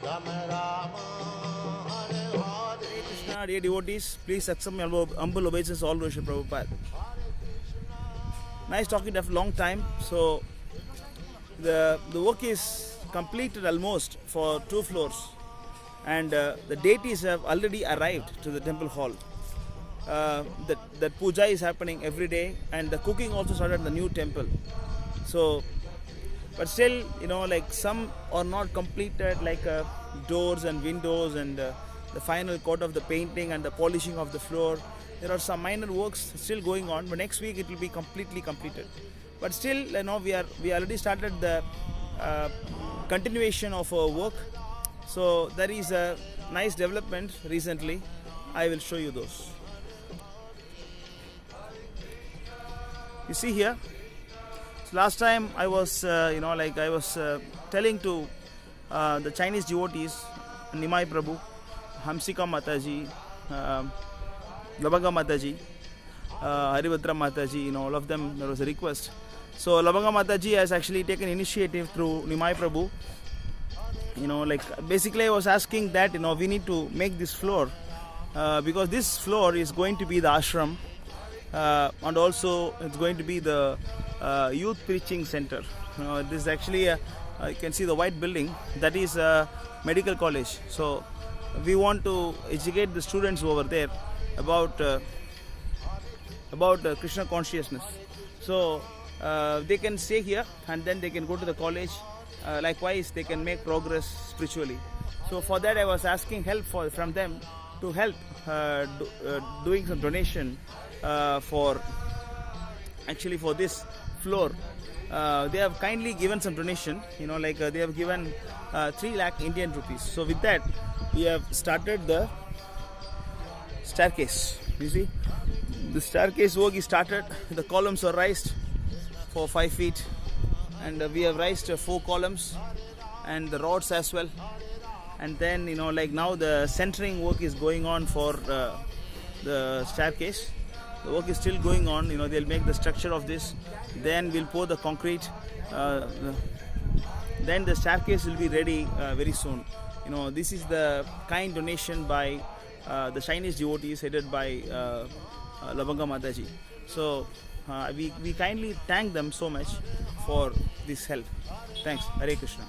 Hare Krishna, dear devotees, please accept my humble obeisance all worship Prabhupada. Nice talking after a long time. So the work is completed almost for 2 floors, and the deities have already arrived to the temple hall. That puja is happening every day, and the cooking also started in the new temple. So, but still, like some are not completed, like doors and windows and the final coat of the painting and the polishing of the floor. There are some minor works still going on, but next week it will be completely completed. But still, we already started the continuation of our work. So there is a nice development recently. I will show you those. You see here. So last time I was, I was telling to the Chinese devotees, Nimai Prabhu, Hamsika Mataji, Labanga Mataji, Haribhadra Mataji, all of them, there was a request. So Labanga Mataji has actually taken initiative through Nimai Prabhu. Basically I was asking that, we need to make this floor because this floor is going to be the ashram, and also it's going to be the youth preaching center. This is actually you can see the white building, that is a medical college. So we want to educate the students over there about Krishna consciousness. So they can stay here and then they can go to the college. Likewise, they can make progress spiritually. So for that, I was asking help from them to help doing some donation for this floor. They have kindly given some donation. They have given 3 lakh Indian rupees. So with that, we have started the staircase. You see, the staircase work is started. The columns are raised for 5 feet, and we have raised 4 columns and the rods as well. And then now the centering work is going on for the staircase. The work is still going on. They'll make the structure of this, then we'll pour the concrete, then the staircase will be ready very soon. This is the kind donation by the Chinese devotees headed by Labanga Mataji. So we kindly thank them so much for this help. Thanks. Hare Krishna.